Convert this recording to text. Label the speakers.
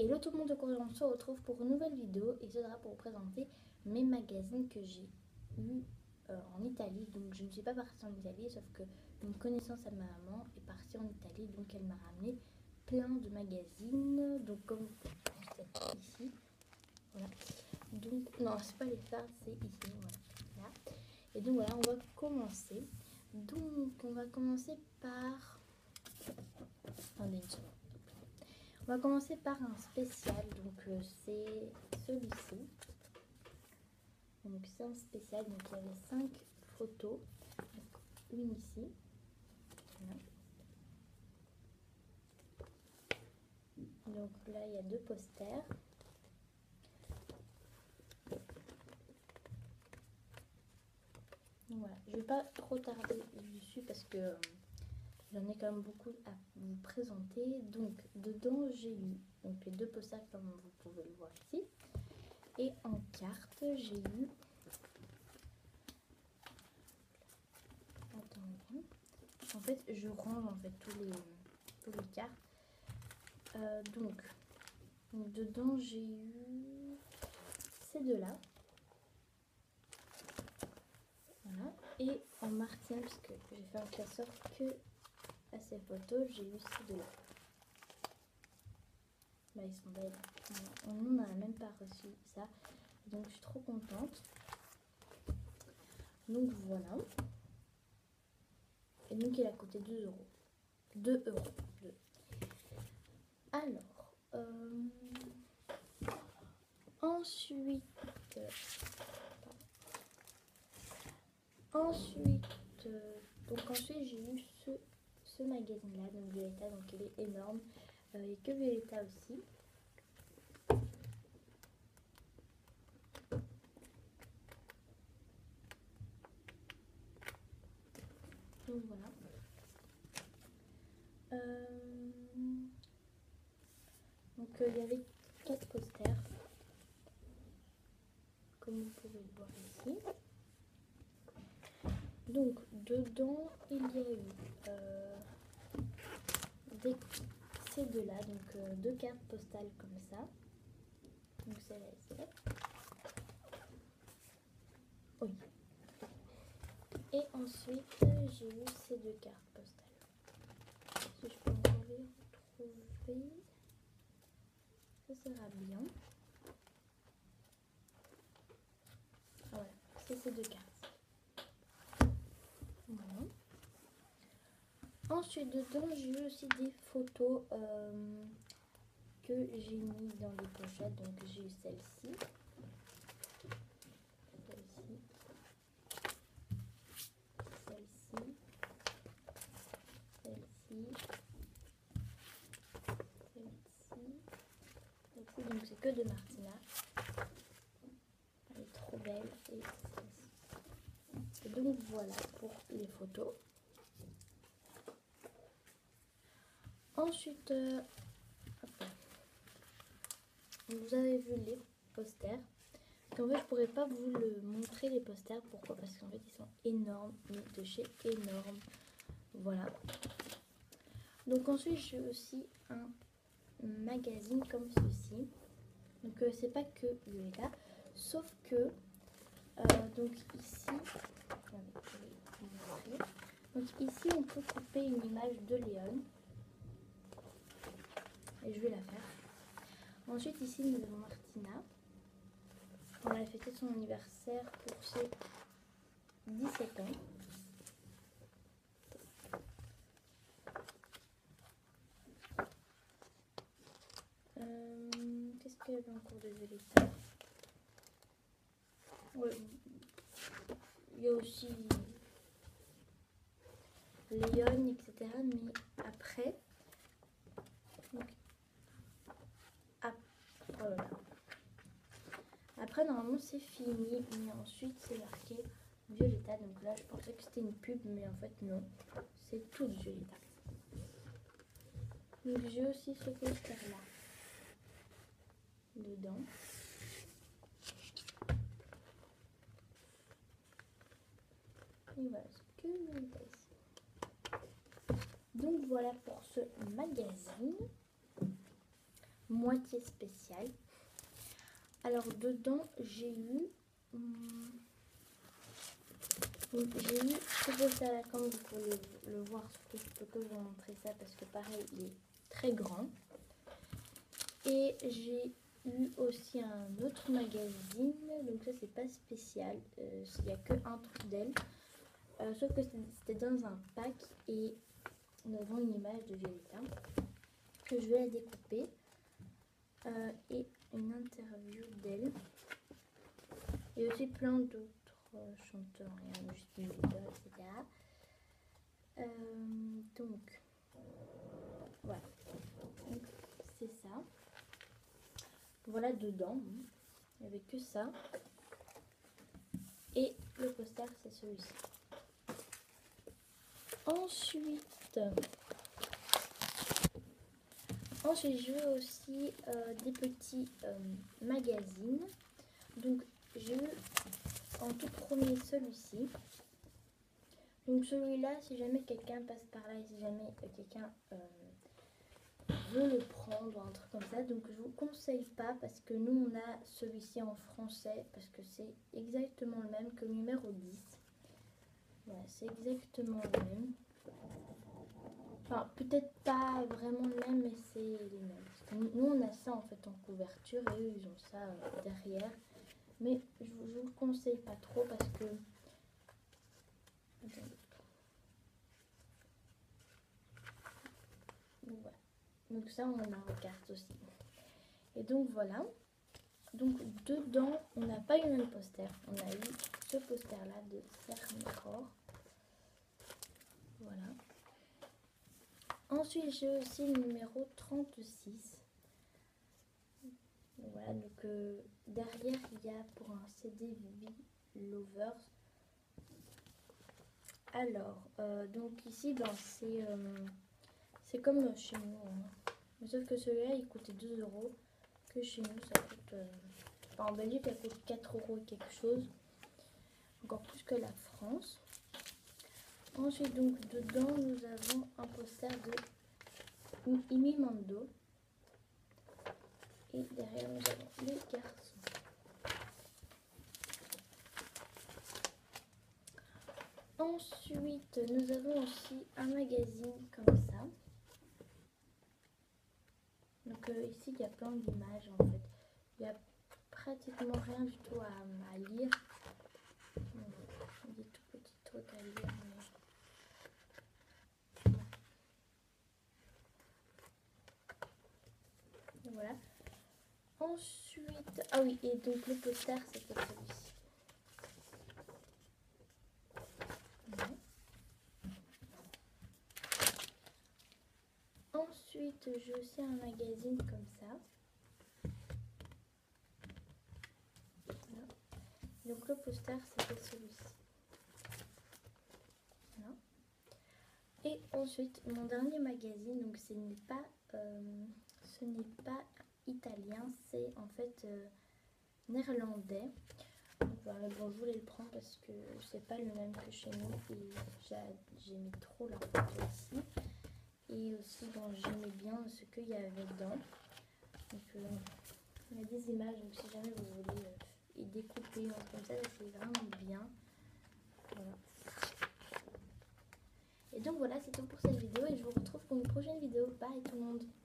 Speaker 1: Hello tout le monde, on se retrouve pour une nouvelle vidéo et ce sera pour vous présenter mes magazines que j'ai eu en Italie. Donc je ne suis pas partie en Italie, sauf que une connaissance à ma maman est partie en Italie, donc elle m'a ramené plein de magazines. Donc comme vous pouvez voir ici, voilà. Donc non, c'est pas les phares, c'est ici, voilà. Là. Et donc voilà, on va commencer. Donc on va commencer par... Attendez une seconde. On va commencer par un spécial, donc c'est celui-ci. Donc c'est un spécial, donc il y avait 5 photos, donc une ici. Voilà. Donc là il y a 2 posters. Donc voilà, je vais pas trop tarder dessus parce que j'en ai quand même beaucoup à vous présenter. Donc dedans j'ai eu donc les 2 posters comme vous pouvez le voir ici. Et en carte j'ai eu... Attendez. En fait je range en fait tous les cartes. Donc dedans j'ai eu ces 2 là. Voilà. Et en martien, parce que j'ai fait un classeur que à ces photos, j'ai eu ces 2 là. Bah, ils sont belles. Voilà. On n'en a même pas reçu ça. Donc je suis trop contente. Donc voilà. Et donc il a coûté 2 euros. 2 euros. 2. Alors, ensuite, donc ensuite j'ai eu ce magazine là, donc Violetta, donc il est énorme. Il n'y a que Violetta aussi. Donc voilà. Donc il y avait 4 posters, comme vous pouvez le voir ici. Donc dedans il y a eu ces 2 là, donc 2 cartes postales comme ça. Donc c'est là ici. Oui. Et ensuite j'ai eu ces 2 cartes postales. Si je peux encore les retrouver, ça sera bien. Voilà, c'est ces 2 cartes. Voilà. Ensuite dedans j'ai eu aussi des photos que j'ai mis dans les pochettes. Donc j'ai eu celle-ci, celle-ci, celle-ci, celle-ci, celle-ci, celle-ci. Donc c'est que de Martina. Elle est trop belle. Et celle-ci. Et donc voilà pour les photos. Ensuite, vous avez vu les posters. En fait, je pourrais pas vous le montrer les posters. Pourquoi? Parce qu'en fait, ils sont énormes, mais de chez énorme. Voilà. Donc ensuite, j'ai aussi un magazine comme ceci. Donc c'est pas que Violetta, sauf que donc ici, donc ici on peut couper une image de Léon. Et je vais la faire. Ensuite ici nous avons Martina. On a fêté son anniversaire pour ses 17 ans. Qu'est-ce qu'il y avait en cours de Violetta? Ouais. Il y a aussi Léon, etc. Mais après, donc, oh là là. Après normalement c'est fini, mais ensuite c'est marqué Violetta. Donc là je pensais que c'était une pub, mais en fait non, c'est tout Violetta. Donc j'ai aussi ce poster là dedans. Et voilà ce que Violetta ici. Donc voilà pour ce magazine. moitié spécial. Alors dedans j'ai eu ce poster là, comme vous pouvez le voir sur cette photo, je vais vous montrer ça parce que pareil il est très grand. Et j'ai eu aussi un autre magazine, donc ça c'est pas spécial, il n'y a que un truc d'elle, sauf que c'était dans un pack et nous avons une image de Violetta que je vais la découper et une interview d'elle et aussi plein d'autres chanteurs, Justin Bieber, etc. Donc voilà, donc c'est ça. Voilà dedans, il n'y avait que ça. Et le poster c'est celui-ci. Ensuite je veux aussi des petits magazines. Donc j'ai eu en tout premier celui-ci. Donc celui-là, si jamais quelqu'un passe par là et si jamais quelqu'un veut le prendre ou un truc comme ça, donc je vous conseille pas parce que nous on a celui-ci en français parce que c'est exactement le même que le numéro 10. Voilà, c'est exactement le même. Enfin, peut-être pas vraiment le même, mais c'est les mêmes. Parce que nous on a ça en fait en couverture et eux ils ont ça derrière. Mais je vous le conseille pas trop parce que... Attendez. Voilà. Donc ça on a en carte aussi. Et donc voilà. Donc dedans on n'a pas eu le même poster. On a eu ce poster là de Serre-Mirror. Voilà. Ensuite j'ai aussi le numéro 36. Voilà, donc derrière il y a pour un CD V-Lovers. Alors donc ici ben, c'est comme chez nous, hein. Mais sauf que celui-là il coûtait 2 €, que chez nous ça coûte enfin, en Belgique ça coûte 4 € et quelque chose, encore plus que la France. Ensuite donc dedans nous avons un poster de Imi Mando et derrière nous avons les garçons. Ensuite nous avons aussi un magazine comme ça. Donc ici il y a plein d'images en fait, il n'y a pratiquement rien du tout à lire. Des tout petits trucs à lire, mais... voilà. Ensuite, ah oui, et donc le poster c'était celui-ci. Ensuite j'ai aussi un magazine comme ça. Voilà. Donc le poster c'était celui-ci. Voilà. Et ensuite mon dernier magazine, donc ce n'est pas italien, c'est en fait néerlandais. Donc, voilà, bon, je voulais le prendre parce que c'est pas le même que chez nous et j'ai mis trop la photo ici. Et aussi bon, j'aimais bien ce qu'il y avait dedans. Donc il y a des images, donc si jamais vous voulez y découper comme ça, c'est vraiment bien. Voilà. Et donc voilà, c'est tout pour cette vidéo et je vous retrouve pour une prochaine vidéo. Bye tout le monde.